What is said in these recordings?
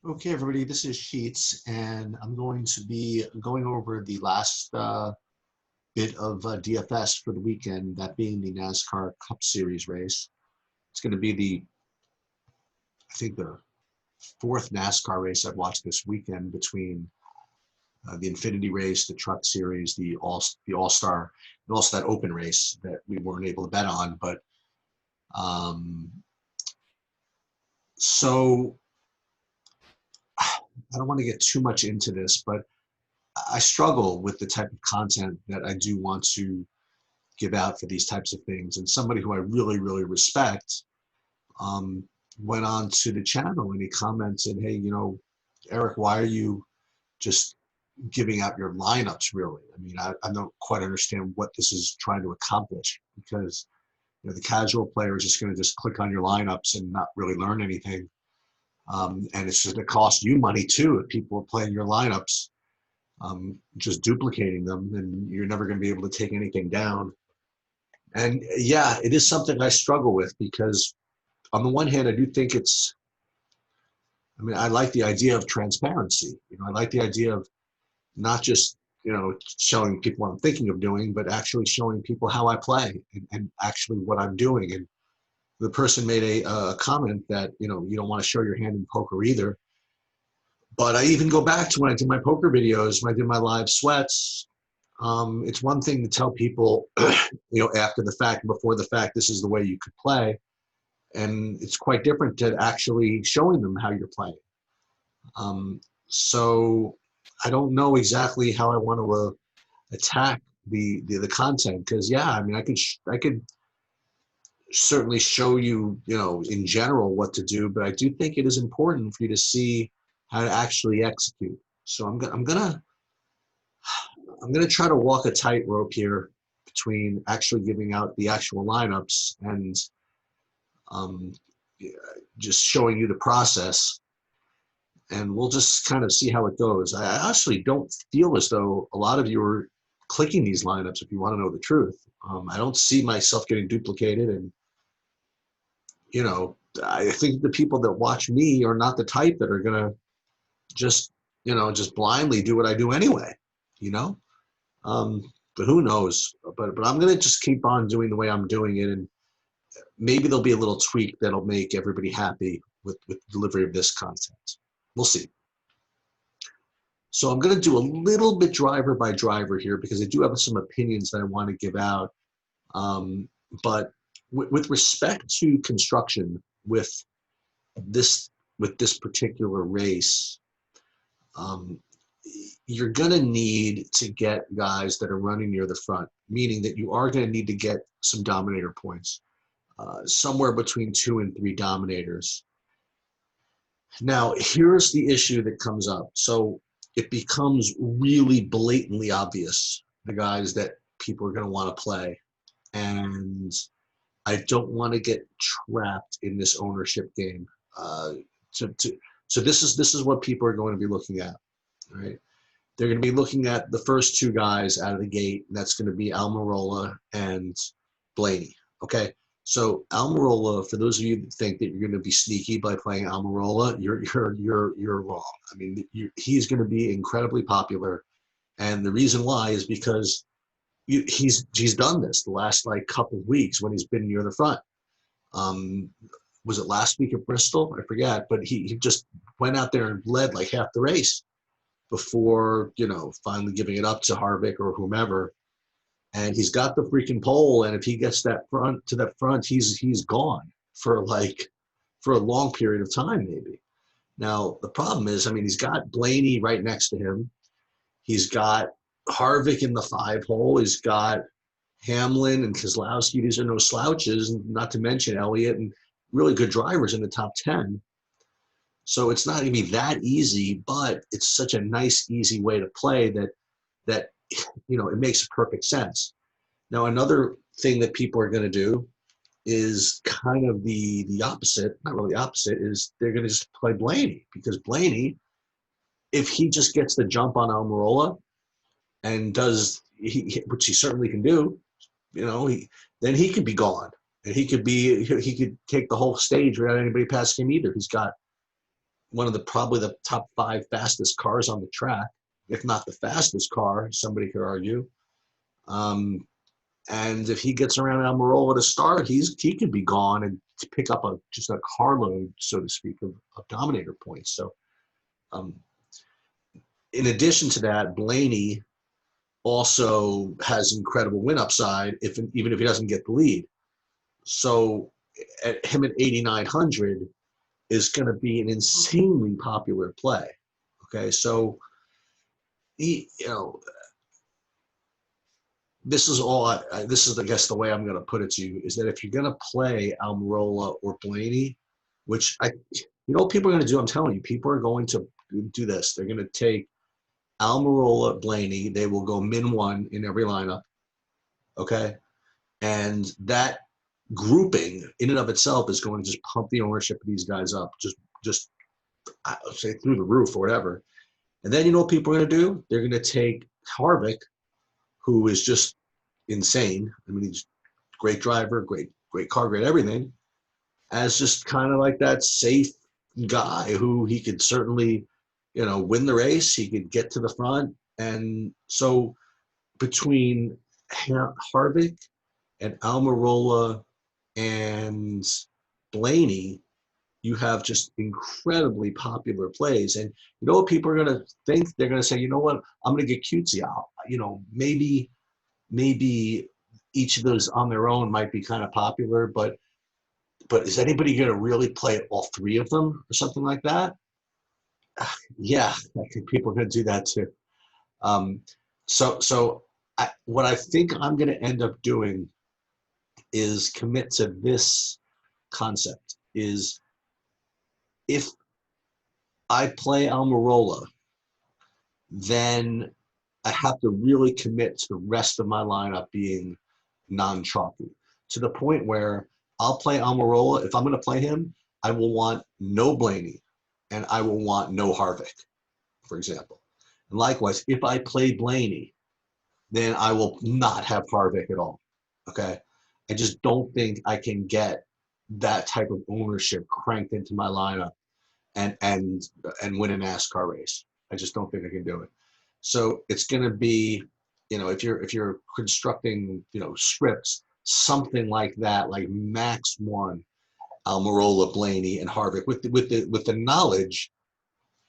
Okay, everybody, this is Sheets, and I'm going to be going over the last bit of DFS for the weekend, that being the NASCAR Cup Series race. It's going to be I think, the fourth NASCAR race I've watched this weekend between the Infinity Race, the Truck Series, the All Star, and also that Open race that we weren't able to bet on. But um, so I don't want to get too much into this, but I struggle with the type of content that I do want to give out for these types of things. And somebody who I really, really respect um, went on to the channel and he commented, "Hey, Eric, why are you just giving out your lineups, really? I mean, I don't quite understand what this is trying to accomplish, because the casual player is just going to just click on your lineups and not really learn anything. And it's just going to cost you money too if people are playing your lineups, just duplicating them, and you're never going to be able to take anything down." And yeah, it is something I struggle with, because on the one hand, I do think I mean, I like the idea of transparency. I like the idea of not just, showing people what I'm thinking of doing, but actually showing people how I play, and actually what I'm doing. And the person made a comment that, you don't want to show your hand in poker either. But I even go back to when I did my poker videos, when I did my live sweats. It's one thing to tell people, after the fact, before the fact, this is the way you could play. And it's quite different to actually showing them how you're playing. So I don't know exactly how I want to attack the content, because yeah, I mean, I could certainly show you, in general what to do, but I do think it is important for you to see how to actually execute. So I'm gonna try to walk a tightrope here between actually giving out the actual lineups and um, just showing you the process, and we'll just kind of see how it goes. I actually don't feel as though a lot of you are clicking these lineups, if you want to know the truth. I don't see myself getting duplicated, and you know, I think the people that watch me are not the type that are gonna just, just blindly do what I do anyway. You know, but who knows? But I'm gonna just keep on doing the way I'm doing it, and maybe there'll be a little tweak that'll make everybody happy with delivery of this content. We'll see. So I'm going to do a little bit driver by driver here, because I do have some opinions that I want to give out. Um, but with respect to construction this with this particular race, um, you're going to need to get guys that are running near the front, meaning that you are going to need to get some dominator points, somewhere between 2 and 3 dominators. Now, here's the issue that comes up. So it becomes really blatantly obvious the guys that people are going to want to play. And I don't want to get trapped in this ownership game. Uh, to, to, so this is what people are going to be looking at, right? They're going to be looking at the first two guys out of the gate, and that's going to be Almirola and Blaney. Okay, so Almirola, for those of you that think that you're going to be sneaky by playing Almirola, you're wrong. I mean, he's going to be incredibly popular, and the reason why is because he's done this the last like couple of weeks when he's been near the front. Um, was it last week at Bristol? I forget, but he just went out there and led like half the race before, finally giving it up to Harvick or whomever. And he's got the freaking pole, and if he gets that front, he's gone for a long period of time, maybe. Now the problem is, I mean, he's got Blaney right next to him. He's got Harvick in the 5 hole. He's got Hamlin and Keselowski. These are no slouches, not to mention Elliott and really good drivers in the top 10. So it's not going to be that easy, but it's such a nice, easy way to play that it makes perfect sense. Now, another thing that people are going to do is kind of the opposite, not really opposite, is they're going to just play Blaney, because Blaney, if he just gets the jump on Almirola and which he certainly can do, then he could be gone, and he could take the whole stage without anybody passing him either. He's got one of the probably the top 5 fastest cars on the track, if not the fastest car, somebody could argue. Um, and if he gets around Almirola to start, he could be gone and to pick up just a carload, so to speak, of dominator points. So, um, in addition to that, Blaney also has incredible win upside even if he doesn't get the lead. So, at him at 8,900 is going to be an insanely popular play. Okay, so this is all. This is, I guess, the way I'm going to put it to you is that if you're going to play Almirola or Blaney, which what people are going to do. I'm telling you, people are going to do this. They're going to take Almirola, Blaney. They will go min 1 in every lineup. Okay, and that grouping in and of itself is going to just pump the ownership of these guys up, just I would say through the roof or whatever. And then what people are going to do? They're going to take Harvick, who is just insane. I mean, he's a great driver, great car, great everything, as just kind of like that safe guy who he could certainly, win the race. He could get to the front. And so between Harvick and Almirola and Blaney, you have just incredibly popular plays. And you know what people are going to think? They're going to say, you know what, I'm going to get cutesy out. Maybe each of those on their own might be kind of popular, but is anybody going to really play all 3 of them or something like that? Yeah, I think people are going to do that too. So what I think I'm going to end up doing is commit to this concept is if I play Almirola, then I have to really commit to the rest of my lineup being non-chalky to the point where I'll play Almirola. If I'm going to play him, I will want no Blaney and I will want no Harvick, for example. And likewise, if I play Blaney, then I will not have Harvick at all. Okay. I just don't think I can get that type of ownership cranked into my lineup and win a NASCAR race. I just don't think I can do it. So it's going to be, if you're constructing, scripts, something like that, like max 1, Almirola, Blaney, and Harvick, with the knowledge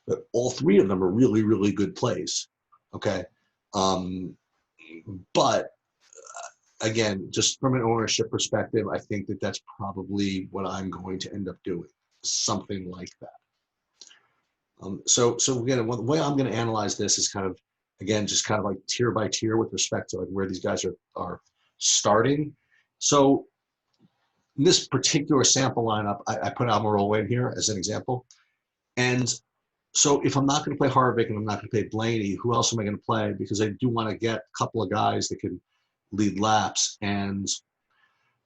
that all 3 of them are really, really good plays. Okay, but again, just from an ownership perspective, I think that's probably what I'm going to end up doing, something like that. So again, the way I'm going to analyze this is kind of, again, just kind of like tier by tier with respect to like where these guys are starting. So in this particular sample lineup, I put Almirola in here as an example. And so if I'm not going to play Harvick and I'm not going to play Blaney, who else am I going to play? Because I do want to get a couple of guys that can lead laps. And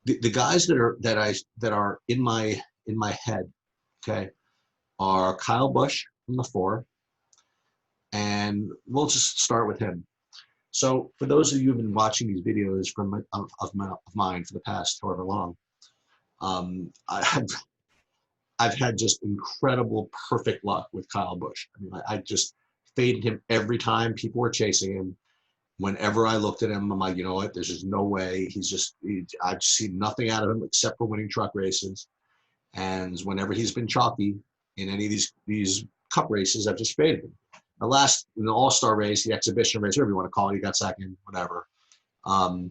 the guys that are in my head, okay, are Kyle Busch from the 4, and we'll just start with him. So for those of you who've been watching these videos of mine for the past however long, I've had just incredible perfect luck with Kyle Busch. I mean, I just faded him every time people were chasing him. Whenever I looked at him, I'm like, you know what? There's just no way. I've seen nothing out of him except for winning truck races. And whenever he's been chalky in any of these cup races, I've just faded him. In the All-Star race, the exhibition race, whatever you want to call it, he got second, whatever. And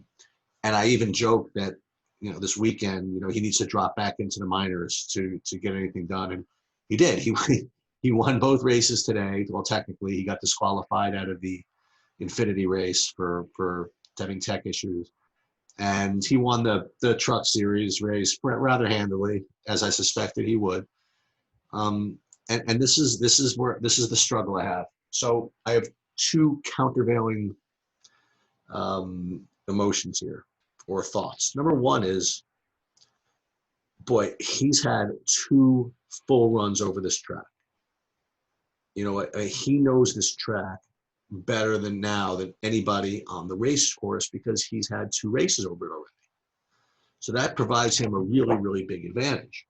I even joked that, this weekend, he needs to drop back into the minors to get anything done. And he did. He won both races today. Well, technically, he got disqualified out of the Infinity race for having tech issues. And he won the Truck Series race rather handily, as I suspected he would. And this is the struggle I have. So I have 2 countervailing emotions here, or thoughts. Number 1 is, boy, he's had 2 full runs over this track. He knows this track better than anybody on the race course because he's had 2 races over it already. So that provides him a really, really big advantage.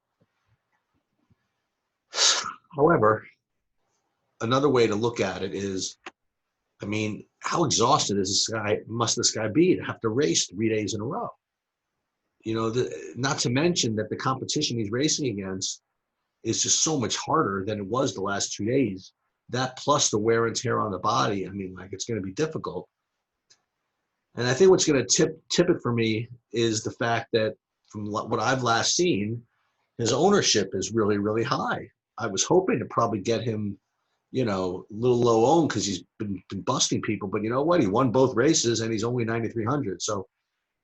However, another way to look at it is, I mean, how exhausted must this guy be to have to race 3 days in a row? You know, not to mention that the competition he's racing against is just so much harder than it was the last 2 days. That plus the wear and tear on the body, I mean, like, it's going to be difficult. And I think what's going to tip it for me is the fact that from what I've last seen, his ownership is really, really high. I was hoping to probably get him, you know, a little low owned because he's been busting people. But you know what? He won both races and he's only 9,300. So,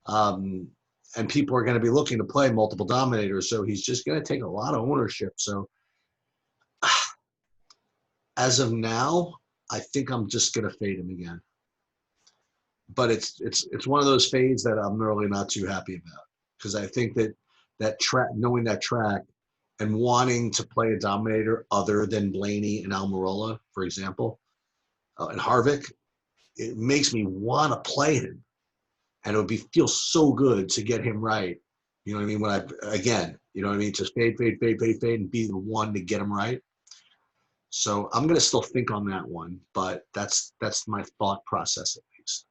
and people are going to be looking to play multiple dominators. So he's just going to take a lot of ownership. So as of now, I think I'm just going to fade him again. But it's one of those fades that I'm really not too happy about, because I think that track, knowing that track and wanting to play a dominator other than Blaney and Almirola, for example, and Harvick, it makes me want to play him, and it would feel so good to get him right. You know what I mean? When you know what I mean? Just fade, and be the one to get him right. So I'm gonna still think on that one, but that's my thought process at least.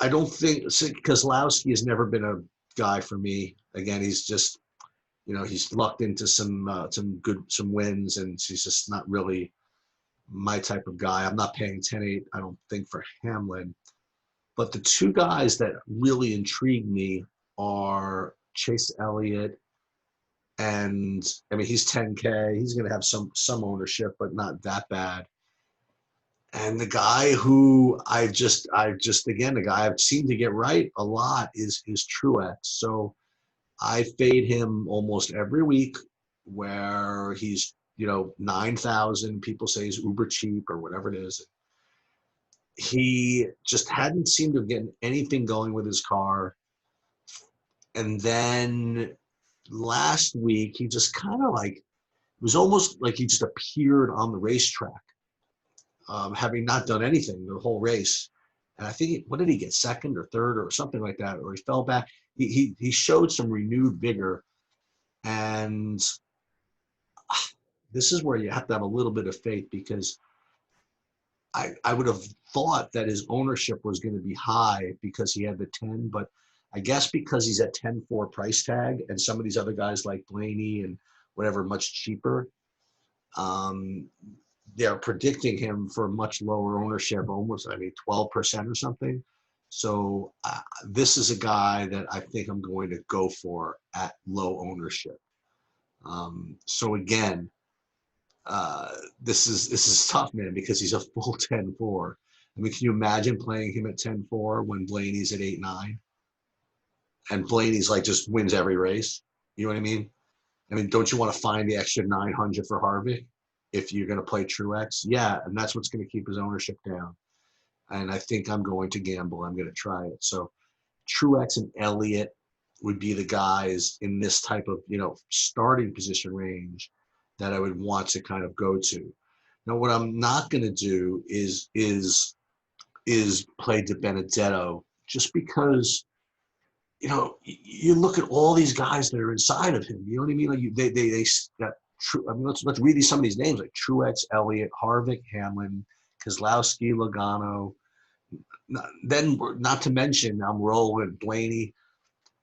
I don't think Kozlowski has never been a guy for me. Again, he's just, you know, he's lucked into some wins, and he's just not really my type of guy. I'm not paying 10-8, I don't think, for Hamlin. But the two guys that really intrigue me are Chase Elliott, and I mean, he's 10K. He's going to have some ownership, but not that bad. And the guy who again, the guy I've seen to get right a lot is Truex. So I fade him almost every week, where he's, you know, 9,000. People say he's uber cheap or whatever it is. He just hadn't seemed to get anything going with his car. And then last week, he just kind of like, it was almost like he just appeared on the racetrack, having not done anything the whole race. And I think, what did he get, second or third or something like that? Or he fell back. He showed some renewed vigor. And this is where you have to have a little bit of faith, because I would have thought that his ownership was going to be high because he had the 10, but I guess because he's at 10-4 price tag, and some of these other guys like Blaney and whatever, much cheaper, they're predicting him for much lower ownership, almost, I mean, 12% or something. So this is a guy that I think I'm going to go for at low ownership. So again, this is tough, man, because he's a full 10-4. I mean, can you imagine playing him at 10-4 when Blaney's at 8-9? And Blaney's like just wins every race. You know what I mean? I mean, don't you want to find the extra 900 for Harvick if you're going to play Truex? Yeah, and that's what's going to keep his ownership down. And I think I'm going to gamble. I'm going to try it. So Truex and Elliott would be the guys in this type of, you know, starting position range that I would want to kind of go to. Now, what I'm not going to do is play De Benedetto, just because, you know, you look at all these guys that are inside of him. You know what I mean? Like they got. I mean, let's read some of these names, like Truex, Elliott, Harvick, Hamlin, Kozlowski, Logano. Then, not to mention, I'm rolling Blaney.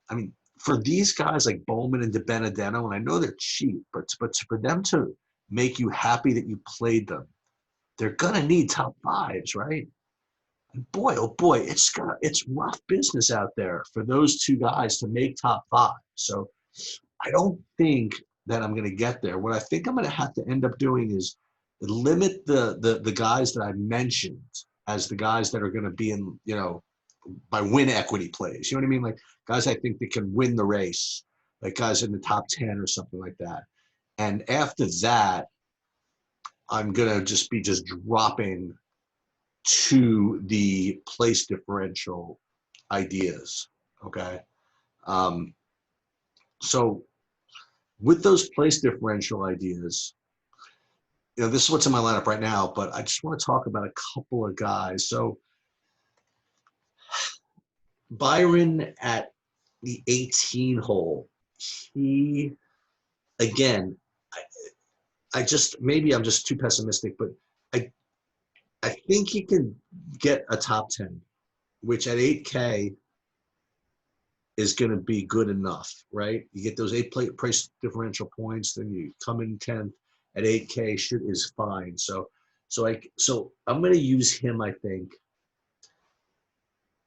I mean, for these guys like Bowman and De Benedetto, and I know they're cheap, but for them to make you happy that you played them, they're gonna need top fives, right? And boy, oh boy, it's rough business out there for those two guys to make top five. So I don't think that I'm gonna get there. What I think I'm gonna have to end up doing is limit the guys that I mentioned as the guys that are gonna be in, you know, by win equity plays. You know what I mean? Like guys I think that can win the race, like guys in the top 10 or something like that. And after that, I'm going to just be dropping to the place differential ideas. Okay. Um, so with those place differential ideas, you know, this is what's in my lineup right now, but I just want to talk about a couple of guys. So Byron at the 18 hole, he again, I just, maybe I'm just too pessimistic, but I I think he can get a top 10, which at 8K is going to be good enough, right? You get those price differential points, then you come in 10th at 8K should is fine. So I'm going to use him, I think.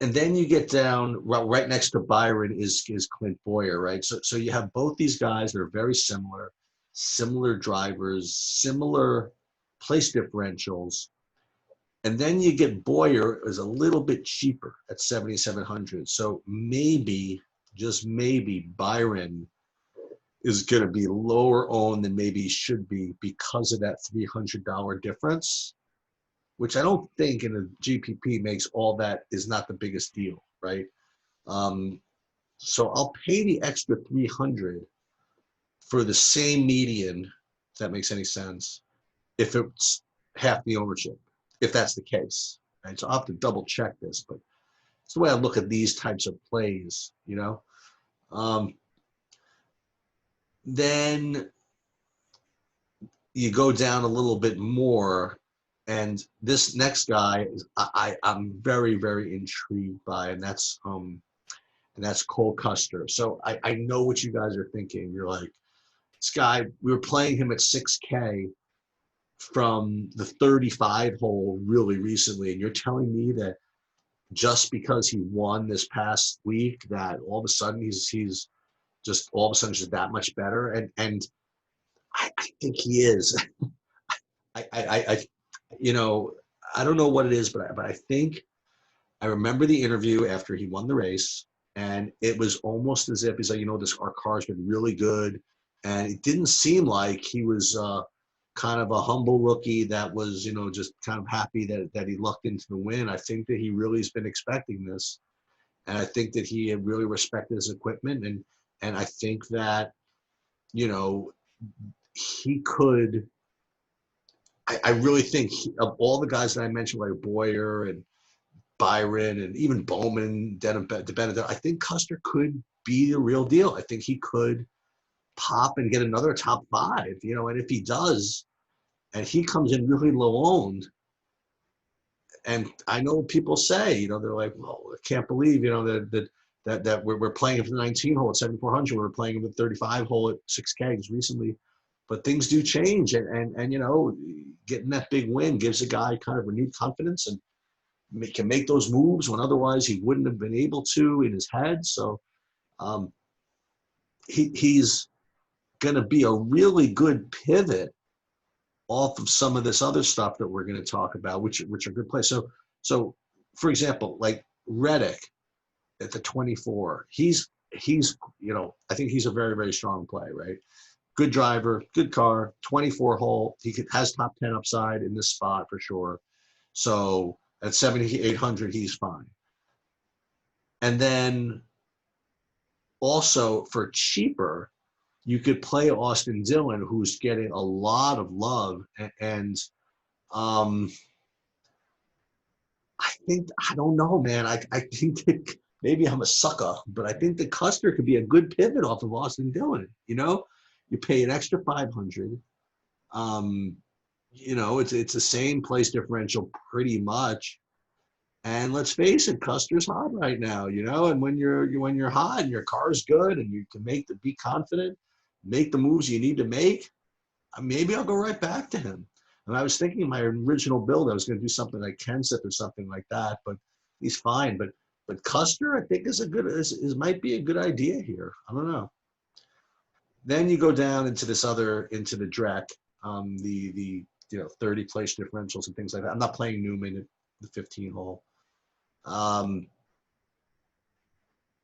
And then you get down right next to Byron is Clint Boyer, right? So you have both these guys that are very similar, similar drivers, similar place differentials. And then you get Boyer is a little bit cheaper at 7,700. So maybe, just maybe, Byron is going to be lower owned than maybe he should be because of that $300 difference, which I don't think in a GPP makes all that is not the biggest deal, right? Um, so I'll pay the extra 300 for the same median, if that makes any sense, if it's half the ownership, if that's the case. Right? So I'll have to double check this, but it's the way I look at these types of plays, you know. Then you go down a little bit more, and this next guy is I'm very very intrigued by, and that's Cole Custer. So I know what you guys are thinking. You're like, this guy, we were playing him at 6K from the 35 hole really recently, and you're telling me that just because he won this past week that all of a sudden he's just all of a sudden just that much better, and I think he is. I you know, I don't know what it is, but I think I remember the interview after he won the race, and it was almost as if he's like, you know, this our car's been really good, and it didn't seem like he was kind of a humble rookie that was, you know, just kind of happy that he lucked into the win. I think that he really has been expecting this, and I think that he had really respected his equipment, and I think that, you know, he could. I really think of all the guys that I mentioned, like Boyer and Byron and even Bowman, Benedetto, I think Custer could be the real deal. I think he could pop and get another top five, you know, and if he does, and he comes in really low owned, and I know people say, you know, they're like, well, I can't believe, you know, that we're playing him for the 19 hole at 7,400. We're playing him with 35 hole at 6K just recently. But things do change, and you know, getting that big win gives a guy kind of renewed confidence and can make those moves when otherwise he wouldn't have been able to in his head. So um, he's going to be a really good pivot off of some of this other stuff that we're going to talk about, which are good plays. So for example, like Reddick at the 24, he's you know, I think he's a very very strong play, right? Good driver, good car, 24 hole. Has top 10 upside in this spot for sure. So at 7,800, he's fine. And then also for cheaper, you could play Austin Dillon, who's getting a lot of love. And um, I think, I don't know, man. I think that maybe I'm a sucker, but I think the Custer could be a good pivot off of Austin Dillon. You know, you pay an extra 500. Um, you know, it's the same place differential pretty much. And let's face it, Custer's hot right now, you know. And when you're hot and your car's good and you can be confident, make the moves you need to make, maybe I'll go right back to him. And I was thinking in my original build, I was going to do something like Kenseth or something like that, but he's fine. But Custer, I think is might be a good idea here. I don't know. Then you go down into into the Drek, the you know 30 place differentials and things like that. I'm not playing Newman at the 15 hole. Um,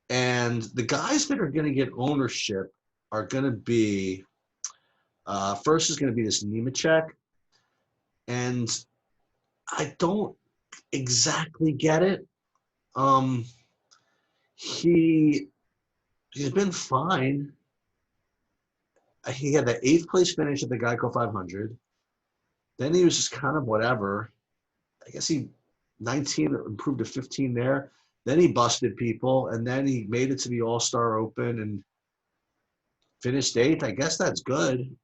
and the guys that are going to get ownership are going to be first is going to be this Nemechek, and I don't exactly get it. Um, he he's been fine. He had the eighth place finish at the Geico 500. Then he was just kind of whatever. I guess he 19 improved to 15 there. Then he busted people, and then he made it to the All-Star Open, and Finished eighth. I guess that's good.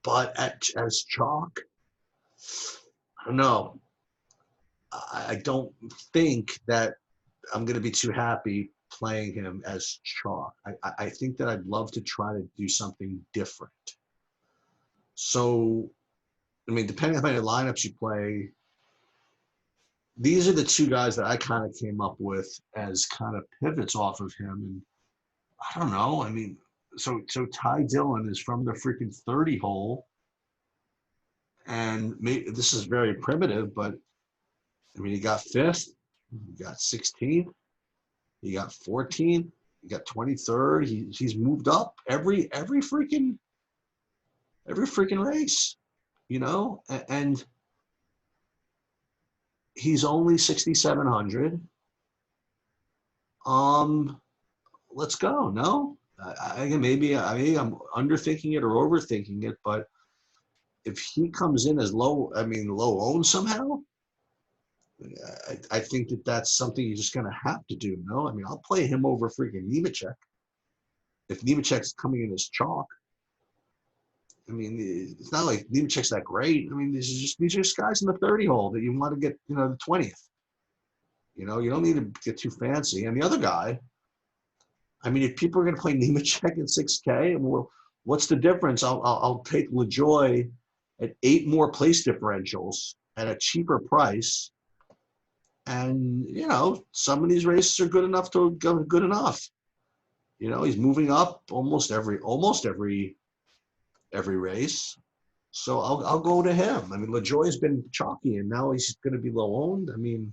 But as chalk, I don't know. I don't think that I'm going to be too happy playing him as chalk. I think that I'd love to try to do something different. So, I mean, depending on how many lineups you play, these are the two guys that I kind of came up with as kind of pivots off of him. And I don't know. I mean, so Ty Dillon is from the freaking 30 hole. And this is very primitive, but I mean, he got fifth, he got 16th, he got 14th, he got 23rd. He's moved up every freaking race, you know, and he's only 6,700. Let's go. No, maybe I'm underthinking it or overthinking it, but if he comes in as low owned somehow, I think that's something you're just going to have to do. No, I mean, I'll play him over freaking Nemechek. If Nemechek's coming in as chalk, I mean, it's not like Nemechek's that great. I mean, these are just guys in the 30 hole that you want to get, the 20th. You don't need to get too fancy. And the other guy, I mean, if people are going to play Nemechek at 6K, well, what's the difference? I'll take LaJoy at 8 more place differentials at a cheaper price. And, some of these races are good enough to go good enough. He's moving up almost every race. So I'll go to him. I mean, LaJoy's been chalky, and now he's going to be low owned. I mean,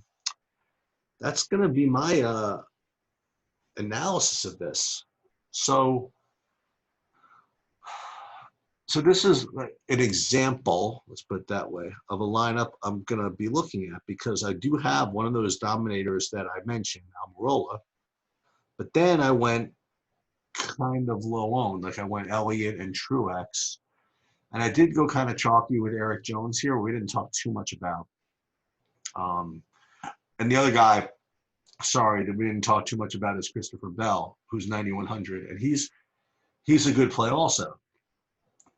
that's going to be my analysis of this. So this is an example, let's put it that way, of a lineup I'm going to be looking at, because I do have one of those dominators that I mentioned, Almirola, but then I went kind of low owned, like I went Elliott and Truex, and I did go kind of chalky with Eric Jones here. We didn't talk too much about. And the other guy, sorry, that we didn't talk too much about is Christopher Bell, who's 9,100, and he's a good play also.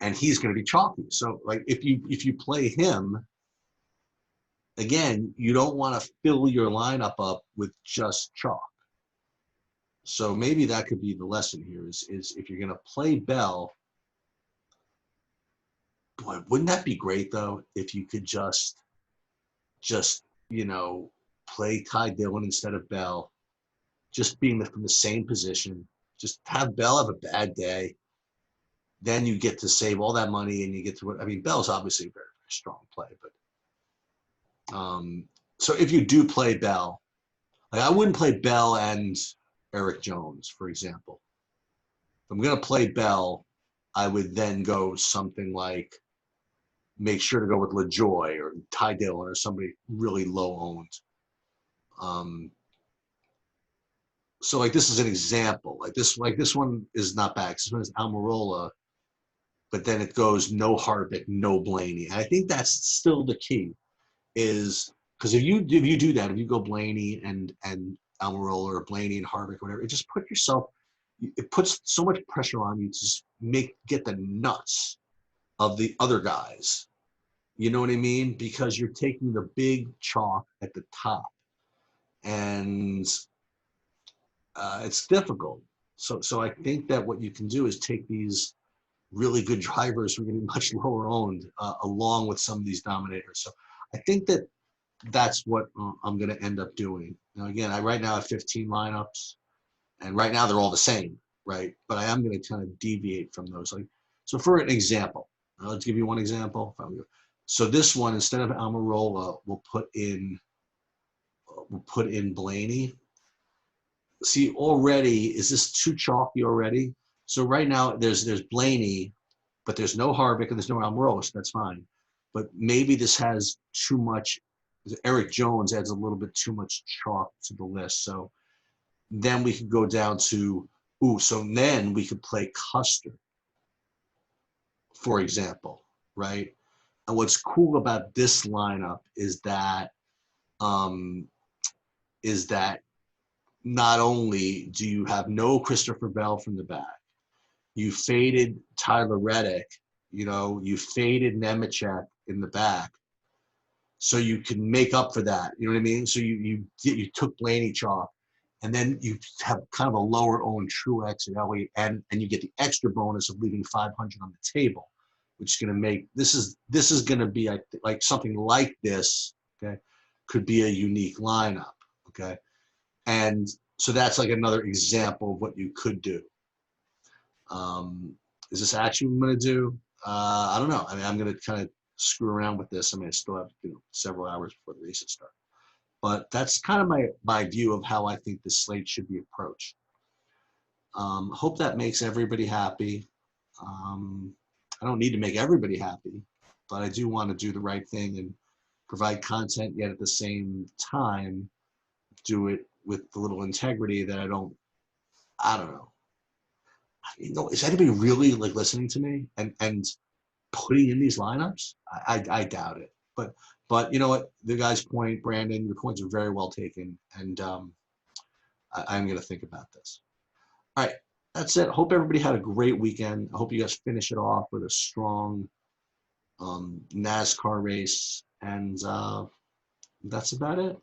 And he's going to be chalky. So, like, if you play him, again, you don't want to fill your lineup up with just chalk. So maybe that could be the lesson here is if you're going to play Bell, boy, wouldn't that be great, though, if you could just play Ty Dillon instead of Bell, just being from the same position, just have Bell have a bad day. Then you get to save all that money and you get to, I mean, Bell's obviously a very, very strong play, but so if you do play Bell, like I wouldn't play Bell and Eric Jones, for example. If I'm going to play Bell, I would then go something like, make sure to go with LaJoy or Ty Dillon or somebody really low owned. So like this is an example. Like this one is not bad. This one is Almirola, but then it goes no Harvick, no Blaney. And I think that's still the key, is because if you do that, if you go Blaney and Almirola or Blaney and Harvick, whatever, it just it puts so much pressure on you to just get the nuts of the other guys. You know what I mean? Because you're taking the big chalk at the top, and it's difficult. So I think that what you can do is take these really good drivers who are going to be much lower owned along with some of these dominators. So I think that's what I'm going to end up doing. Now, again, right now I have 15 lineups, and right now they're all the same, right? But I am going to kind of deviate from those. So for an example, let's give you one example. So this one, instead of Almirola, we'll put in Blaney. See, already, is this too chalky already? So right now there's Blaney, but there's no Harvick and there's no Almirola, so that's fine. But maybe this has too much. Eric Jones adds a little bit too much chalk to the list. So then we could go down to, so then we could play Custer, for example, right? And what's cool about this lineup is that not only do you have no Christopher Bell from the back, you faded Tyler Reddick, you faded Nemechek in the back, so you can make up for that. You know what I mean? So you took Blaney chalk, and then you have kind of a lower owned Truex and Elliott, and you get the extra bonus of leaving 500 on the table, which is going to make this is going to be like something like this. Okay, could be a unique lineup. Okay, and so that's like another example of what you could do. Is this actually what I'm going to do? I don't know. I mean, I'm going to kind of screw around with this. I mean, I still have several hours before the races start. But that's kind of my view of how I think the slate should be approached. Hope that makes everybody happy. I don't need to make everybody happy, but I do want to do the right thing and provide content, yet at the same time, do it with the little integrity that I don't know. Is anybody really like listening to me and putting in these lineups? I doubt it. But you know what? The guy's point, Brandon, your points are very well taken, and I'm going to think about this. All right, that's it. Hope everybody had a great weekend. I hope you guys finish it off with a strong NASCAR race, and that's about it.